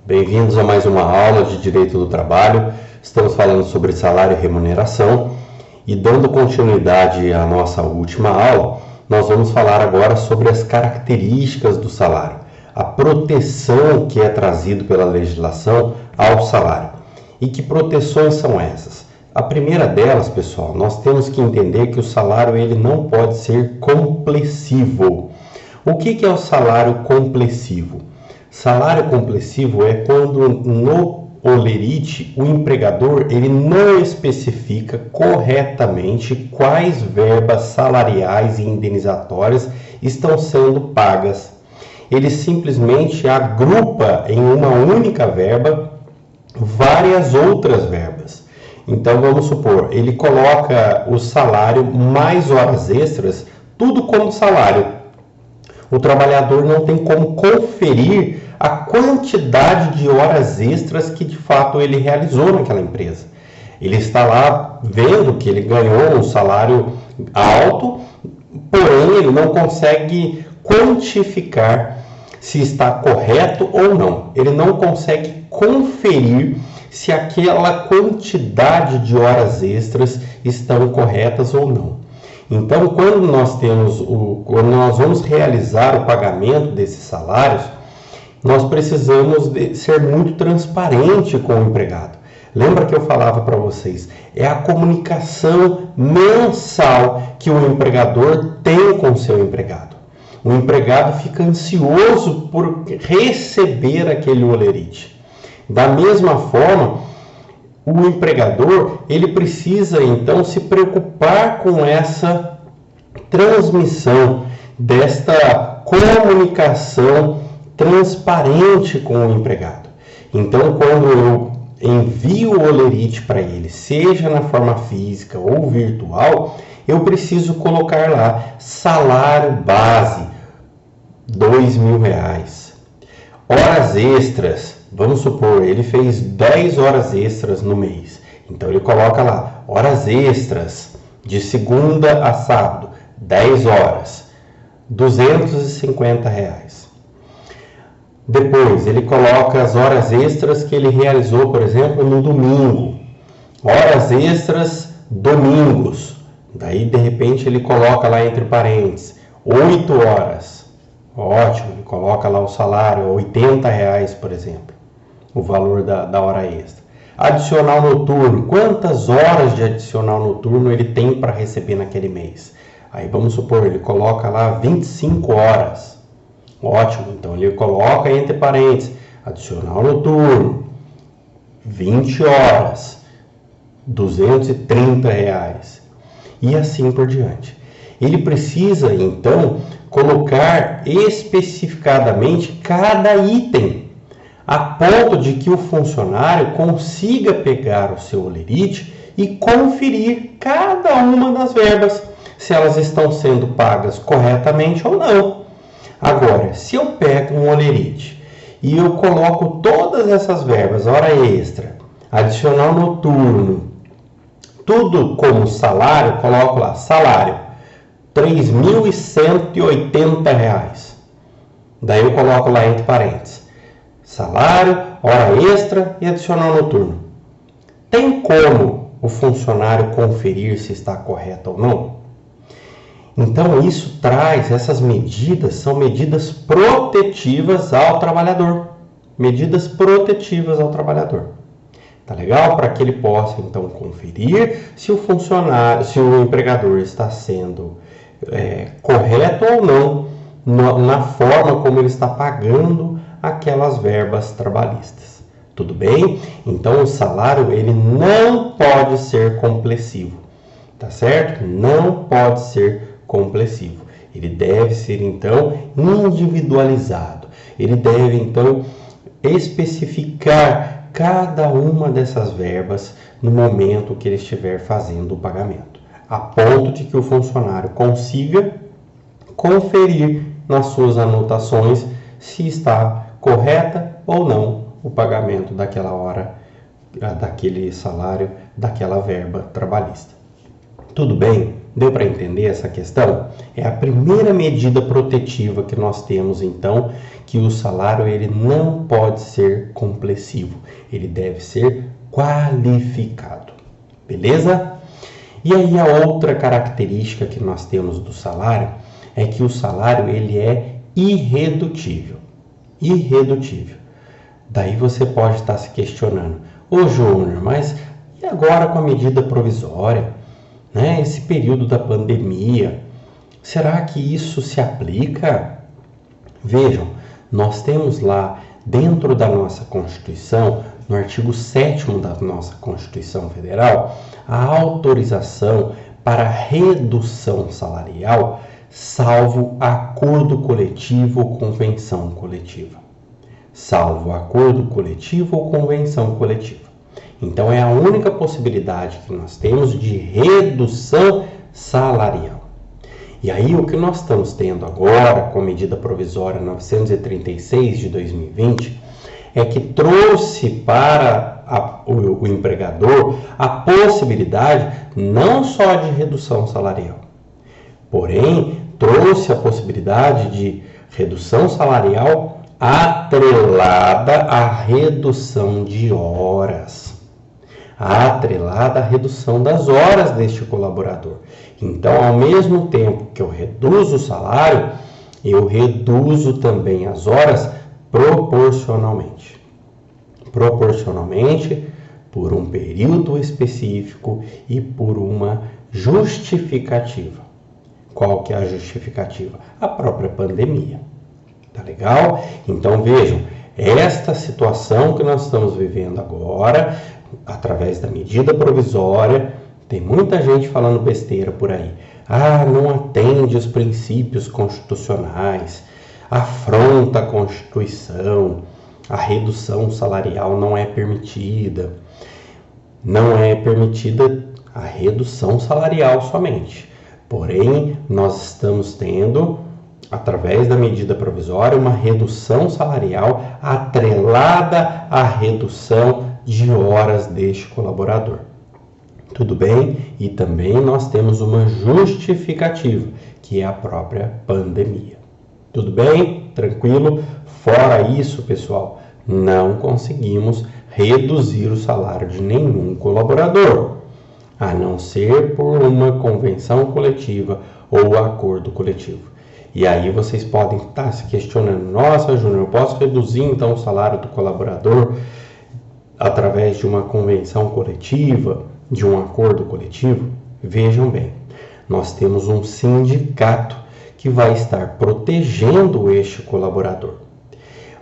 Bem-vindos a mais uma aula de Direito do Trabalho. Estamos falando sobre salário e remuneração e dando continuidade à nossa última aula, nós vamos falar agora sobre as características do salário, a proteção que é trazido pela legislação ao salário. E que proteções são essas? A primeira delas, pessoal, nós temos que entender que o salário ele não pode ser complessivo. O que é o salário complessivo? Salário complessivo é quando no olerite o empregador ele não especifica corretamente quais verbas salariais e indenizatórias estão sendo pagas. Ele simplesmente agrupa em uma única verba várias outras verbas. Então vamos supor, ele coloca o salário mais horas extras, tudo como salário. O trabalhador não tem como conferir a quantidade de horas extras que de fato ele realizou naquela empresa. Ele está lá vendo que ele ganhou um salário alto, porém ele não consegue quantificar se está correto ou não. Ele não consegue conferir se aquela quantidade de horas extras estão corretas ou não. Então, quando nós vamos realizar o pagamento desses salários, nós precisamos ser muito transparente com o empregado. Lembra que eu falava para vocês, é a comunicação mensal que o empregador tem com o seu empregado. O empregado fica ansioso por receber aquele olerite. Da mesma forma, o empregador ele precisa então se preocupar com essa transmissão desta comunicação transparente com o empregado. Então, quando eu envio o olerite para ele, seja na forma física ou virtual, eu preciso colocar lá salário base, R$2.000. Horas extras, vamos supor, ele fez 10 horas extras no mês. Então ele coloca lá, horas extras, de segunda a sábado, 10 horas, R$250. Depois ele coloca as horas extras que ele realizou, por exemplo, no domingo. Horas extras, domingos. Daí de repente ele coloca lá entre parênteses, 8 horas. Ótimo, ele coloca lá o salário, R$80, por exemplo, o valor da hora extra. Adicional noturno, quantas horas de adicional noturno ele tem para receber naquele mês? Aí vamos supor, ele coloca lá 25 horas. Ótimo, então ele coloca entre parênteses, adicional noturno, 20 horas, R$230. E assim por diante. Ele precisa, então, colocar especificadamente cada item, a ponto de que o funcionário consiga pegar o seu olerite e conferir cada uma das verbas, se elas estão sendo pagas corretamente ou não. Agora, se eu pego um olerite e eu coloco todas essas verbas, hora extra, adicional noturno, tudo como salário, coloco lá, salário, R$3.180. Daí eu coloco lá entre parênteses, salário, hora extra e adicional noturno. Tem como o funcionário conferir se está correto ou não? Então isso traz, essas medidas são medidas protetivas ao trabalhador. Medidas protetivas ao trabalhador. Tá legal? Para que ele possa então conferir se o funcionário, se o empregador está sendo correto ou não na forma como ele está pagando aquelas verbas trabalhistas. Tudo bem? Então o salário ele não pode ser complessivo, tá certo? Não pode ser complessivo. Ele deve ser então individualizado. Ele deve então especificar cada uma dessas verbas no momento que ele estiver fazendo o pagamento, a ponto de que o funcionário consiga conferir nas suas anotações se está correta ou não o pagamento daquela hora, daquele salário, daquela verba trabalhista. Tudo bem? Deu para entender essa questão? É a primeira medida protetiva que nós temos, então, que o salário ele não pode ser complessivo, ele deve ser qualificado, beleza? E aí a outra característica que nós temos do salário é que o salário ele é irredutível, irredutível. Daí você pode estar se questionando, ô Júnior, mas e agora com a medida provisória? Né? Esse período da pandemia, será que isso se aplica? Vejam, nós temos lá dentro da nossa Constituição, no artigo 7º da nossa Constituição Federal, a autorização para redução salarial, salvo acordo coletivo ou convenção coletiva. Salvo acordo coletivo ou convenção coletiva. Então, é a única possibilidade que nós temos de redução salarial. E aí, o que nós estamos tendo agora, com a medida provisória 936 de 2020, é que trouxe para o empregador a possibilidade não só de redução salarial, porém, trouxe a possibilidade de redução salarial atrelada à redução de horas. Atrelada à redução das horas deste colaborador. Então, ao mesmo tempo que eu reduzo o salário, eu reduzo também as horas proporcionalmente. Proporcionalmente, por um período específico e por uma justificativa. Qual que é a justificativa? A própria pandemia. Tá legal? Então, vejam, esta situação que nós estamos vivendo agora, através da medida provisória, tem muita gente falando besteira por aí. Ah, não atende os princípios constitucionais, afronta a Constituição, a redução salarial não é permitida. Não é permitida a redução salarial somente. Porém, nós estamos tendo, através da medida provisória, uma redução salarial atrelada à redução de horas deste colaborador. Tudo bem? E também nós temos uma justificativa, que é a própria pandemia. Tudo bem? Tranquilo? Fora isso, pessoal, não conseguimos reduzir o salário de nenhum colaborador, a não ser por uma convenção coletiva ou acordo coletivo. E aí vocês podem estar se questionando, nossa, Júnior, eu posso reduzir então o salário do colaborador através de uma convenção coletiva, de um acordo coletivo? Vejam bem, nós temos um sindicato que vai estar protegendo este colaborador.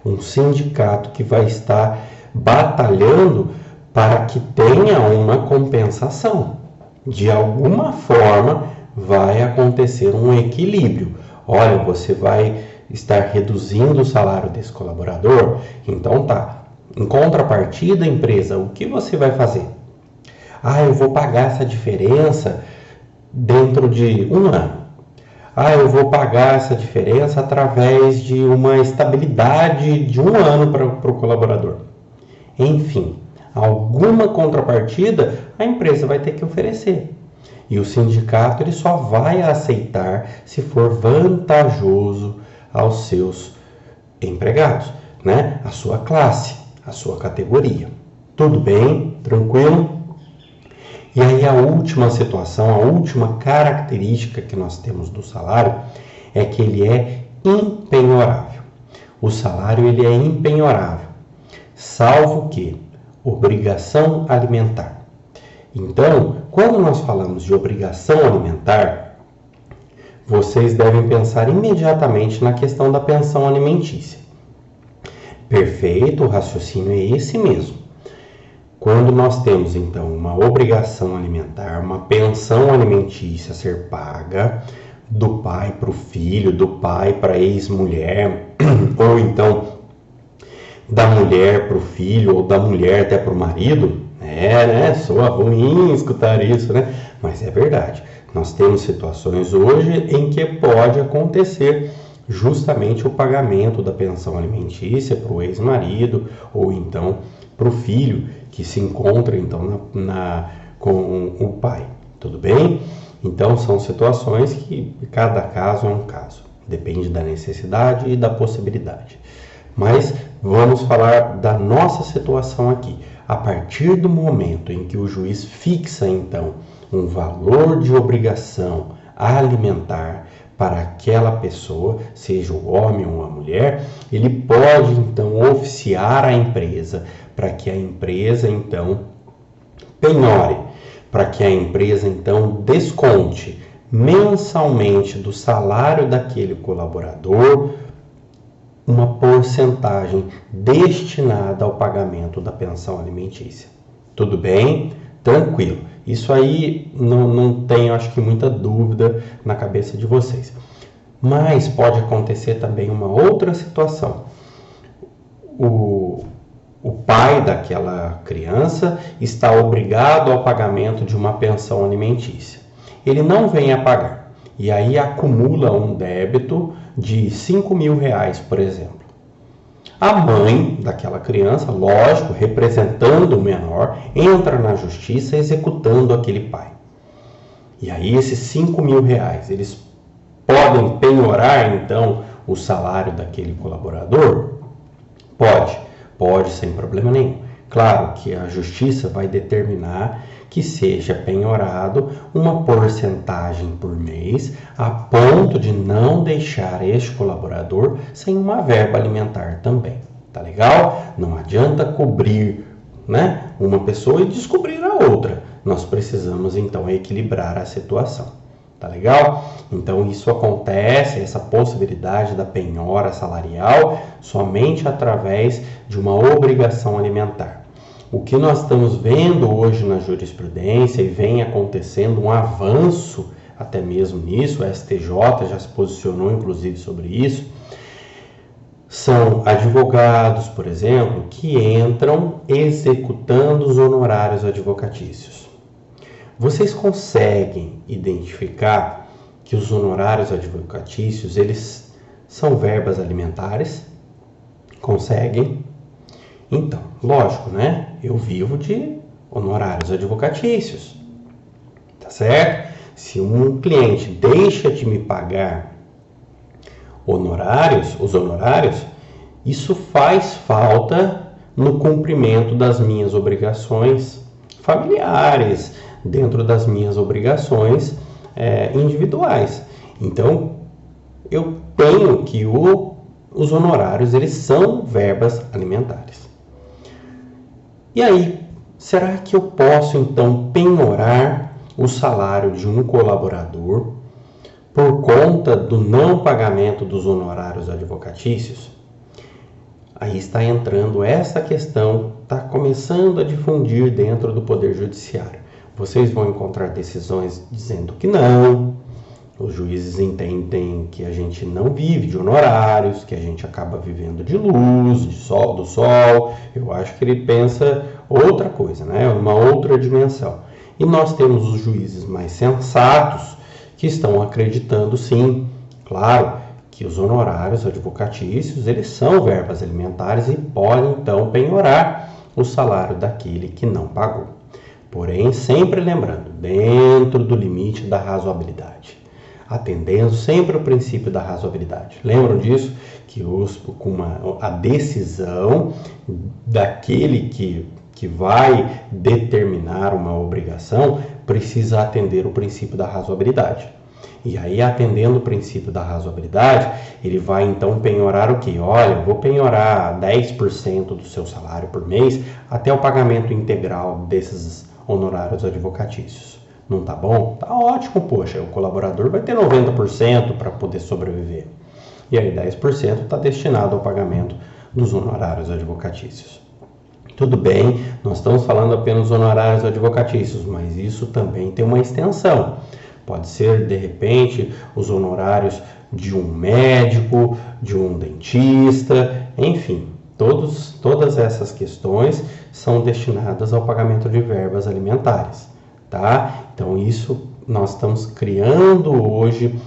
Um sindicato que vai estar batalhando para que tenha uma compensação. De alguma forma vai acontecer um equilíbrio. Olha, você vai estar reduzindo o salário desse colaborador, então tá. Em contrapartida, empresa, o que você vai fazer? Ah, eu vou pagar essa diferença dentro de um ano. Ah, eu vou pagar essa diferença através de uma estabilidade de um ano para o colaborador. Enfim, alguma contrapartida a empresa vai ter que oferecer. E o sindicato ele só vai aceitar se for vantajoso aos seus empregados, né? A sua classe, a sua categoria. Tudo bem? Tranquilo? E aí a última situação, a última característica que nós temos do salário é que ele é impenhorável. O salário ele é impenhorável, salvo que obrigação alimentar. Então, quando nós falamos de obrigação alimentar, vocês devem pensar imediatamente na questão da pensão alimentícia. Perfeito, o raciocínio é esse mesmo. Quando nós temos, então, uma obrigação alimentar, uma pensão alimentícia a ser paga do pai para o filho, do pai para a ex-mulher, ou então da mulher para o filho, ou da mulher até para o marido, soa ruim escutar isso, né? Mas é verdade. Nós temos situações hoje em que pode acontecer justamente o pagamento da pensão alimentícia para o ex-marido, ou então para o filho que se encontra então com o pai. Tudo bem? Então, são situações que cada caso é um caso, depende da necessidade e da possibilidade. Mas vamos falar da nossa situação aqui. A partir do momento em que o juiz fixa, então, um valor de obrigação alimentar para aquela pessoa, seja o homem ou a mulher, ele pode, então, oficiar a empresa para que a empresa, então, penhore, para que a empresa, então, desconte mensalmente do salário daquele colaborador uma porcentagem destinada ao pagamento da pensão alimentícia. Tudo bem? Tranquilo. Isso aí não tem, acho que, muita dúvida na cabeça de vocês. Mas pode acontecer também uma outra situação. O pai daquela criança está obrigado ao pagamento de uma pensão alimentícia. Ele não vem a pagar e aí acumula um débito de R$5.000, por exemplo. A mãe daquela criança, lógico, representando o menor, entra na justiça executando aquele pai. E aí esses R$5.000, eles podem penhorar então o salário daquele colaborador? Pode sem problema nenhum. Claro que a justiça vai determinar que seja penhorado uma porcentagem por mês, a ponto de não deixar este colaborador sem uma verba alimentar também. Tá legal? Não adianta cobrir, né, uma pessoa e descobrir a outra. Nós precisamos então equilibrar a situação. Tá legal? Então isso acontece, essa possibilidade da penhora salarial, somente através de uma obrigação alimentar. O que nós estamos vendo hoje na jurisprudência e vem acontecendo um avanço até mesmo nisso, o STJ já se posicionou inclusive sobre isso, são advogados, por exemplo, que entram executando os honorários advocatícios. Vocês conseguem identificar que os honorários advocatícios, eles são verbas alimentares? Conseguem? Então, lógico, né? Eu vivo de honorários advocatícios, tá certo? Se um cliente deixa de me pagar os honorários, isso faz falta no cumprimento das minhas obrigações familiares, dentro das minhas obrigações individuais. Então, eu tenho que os honorários, eles são verbas alimentares. E aí, será que eu posso então penhorar o salário de um colaborador por conta do não pagamento dos honorários advocatícios? Aí está entrando essa questão, está começando a difundir dentro do Poder Judiciário. Vocês vão encontrar decisões dizendo que não, os juízes entendem que a gente não vive de honorários, que a gente acaba vivendo de luz, do sol. Eu acho que ele pensa outra coisa, né? Uma outra dimensão. E nós temos os juízes mais sensatos que estão acreditando, sim, claro, que os honorários advocatícios, eles são verbas alimentares e podem, então, penhorar o salário daquele que não pagou. Porém, sempre lembrando, dentro do limite da razoabilidade, atendendo sempre o princípio da razoabilidade. Lembram disso? Que a decisão daquele que vai determinar uma obrigação precisa atender o princípio da razoabilidade. E aí, atendendo o princípio da razoabilidade, ele vai então penhorar o quê? Olha, eu vou penhorar 10% do seu salário por mês até o pagamento integral desses honorários advocatícios. Não tá bom? Tá ótimo, poxa, o colaborador vai ter 90% para poder sobreviver. E aí 10% está destinado ao pagamento dos honorários advocatícios. Tudo bem, nós estamos falando apenas dos honorários advocatícios, mas isso também tem uma extensão. Pode ser, de repente, os honorários de um médico, de um dentista, enfim, todas essas questões são destinadas ao pagamento de verbas alimentares. Tá? Então isso nós estamos criando hoje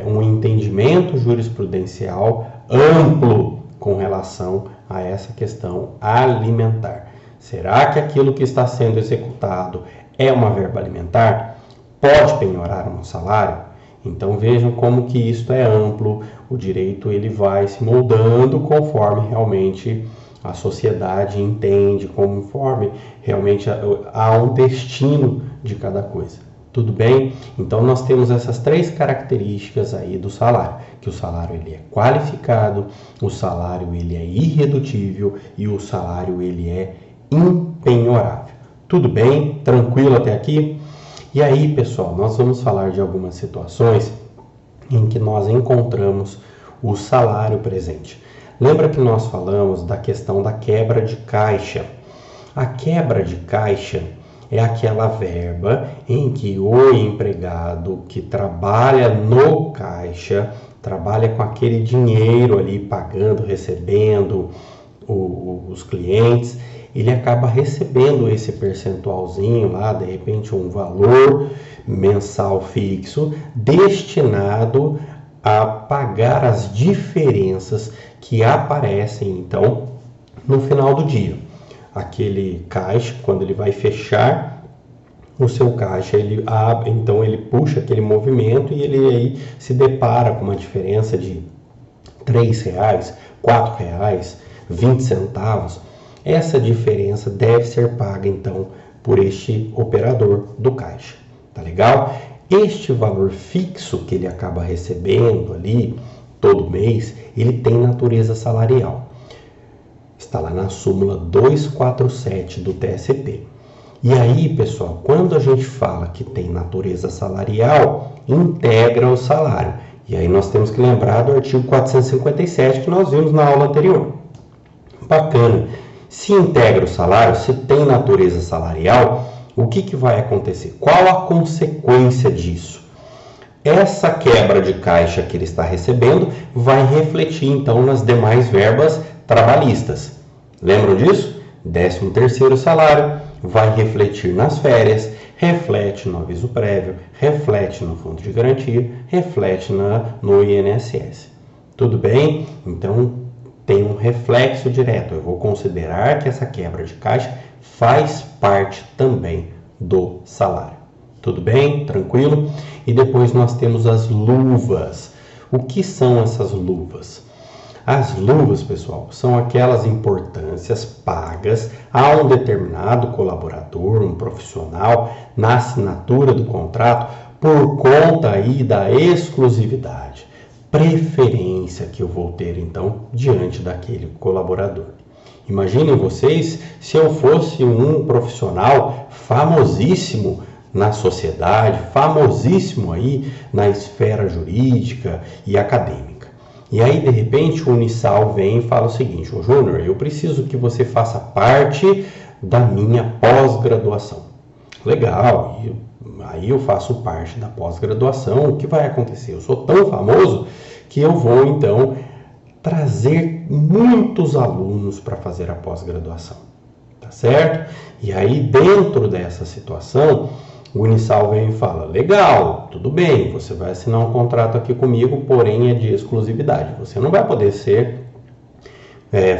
um entendimento jurisprudencial amplo com relação a essa questão alimentar. Será que aquilo que está sendo executado é uma verba alimentar? pode penhorar um salário? Então vejam como que isto é amplo, o direito ele vai se moldando conforme realmente a sociedade entende, conforme realmente há um destino de cada coisa. Tudo bem? Então nós temos essas 3 características aí do salário, que o salário ele é qualificado, o salário ele é irredutível e o salário ele é impenhorável. Tudo bem? Tranquilo até aqui? E aí, pessoal, nós vamos falar de algumas situações em que nós encontramos o salário presente. Lembra que nós falamos da questão da quebra de caixa? A quebra de caixa é aquela verba em que o empregado que trabalha no caixa, trabalha com aquele dinheiro ali, pagando, recebendo os clientes, ele acaba recebendo esse percentualzinho lá, de repente um valor mensal fixo, destinado a pagar as diferenças que aparecem então no final do dia. Aquele caixa, quando ele vai fechar o seu caixa, ele abre, então ele puxa aquele movimento e ele aí se depara com uma diferença de R$3, R$4, 20 centavos. Essa diferença deve ser paga então por este operador do caixa, tá legal? Este valor fixo que ele acaba recebendo ali todo mês, ele tem natureza salarial. Está lá na súmula 247 do TST. E aí, pessoal, quando a gente fala que tem natureza salarial, integra o salário. E aí nós temos que lembrar do artigo 457 que nós vimos na aula anterior. Bacana. Se integra o salário, se tem natureza salarial, o que vai acontecer? Qual a consequência disso? Essa quebra de caixa que ele está recebendo vai refletir então nas demais verbas trabalhistas. Lembram disso? 13º salário vai refletir nas férias, reflete no aviso prévio, reflete no fundo de garantia, reflete no INSS. Tudo bem? Então tem um reflexo direto. Eu vou considerar que essa quebra de caixa faz parte também do salário. Tudo bem? Tranquilo? E depois nós temos as luvas. O que são essas luvas? As luvas, pessoal, são aquelas importâncias pagas a um determinado colaborador, um profissional, na assinatura do contrato, por conta aí da exclusividade, preferência que eu vou ter, então, diante daquele colaborador. Imaginem vocês se eu fosse um profissional famosíssimo na sociedade, famosíssimo aí na esfera jurídica e acadêmica. E aí, de repente, o Unisal vem e fala o seguinte: ô Júnior, eu preciso que você faça parte da minha pós-graduação. Legal, aí eu faço parte da pós-graduação. O que vai acontecer? Eu sou tão famoso que eu vou, então, trazer muitos alunos para fazer a pós-graduação. Tá certo? E aí, dentro dessa situação, o Unisal vem e fala: legal, tudo bem, você vai assinar um contrato aqui comigo, porém é de exclusividade. Você não vai poder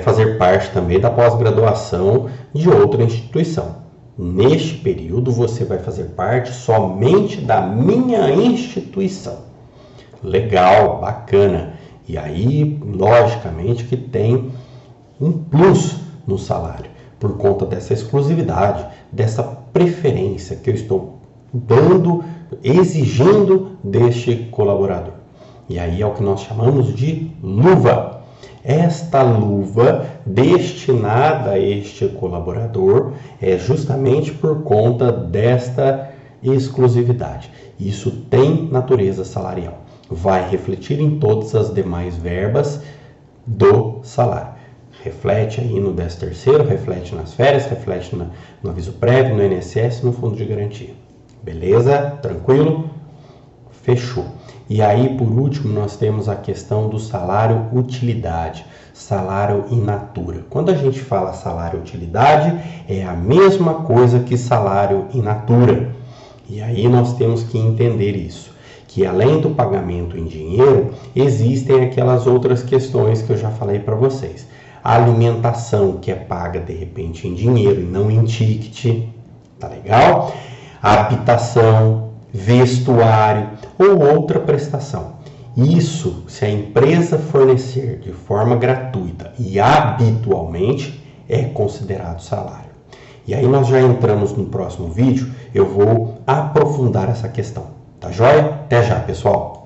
fazer parte também da pós-graduação de outra instituição. Neste período, você vai fazer parte somente da minha instituição. Legal, bacana. E aí, logicamente, que tem um plus no salário, por conta dessa exclusividade, dessa preferência que eu estou dando, exigindo deste colaborador. E aí é o que nós chamamos de luva. Esta luva destinada a este colaborador é justamente por conta desta exclusividade. Isso tem natureza salarial. Vai refletir em todas as demais verbas do salário. Reflete aí no 13º, reflete nas férias, reflete no aviso prévio, no INSS, no fundo de garantia. Beleza? Tranquilo? Fechou. E aí, por último, nós temos a questão do salário utilidade, salário in natura. Quando a gente fala salário utilidade, é a mesma coisa que salário in natura. E aí nós temos que entender isso, que além do pagamento em dinheiro, existem aquelas outras questões que eu já falei para vocês. A alimentação, que é paga de repente em dinheiro e não em ticket, tá legal? A habitação, vestuário ou outra prestação. Isso, se a empresa fornecer de forma gratuita e habitualmente, é considerado salário. E aí nós já entramos no próximo vídeo, eu vou aprofundar essa questão. Tá joia? Até já, pessoal!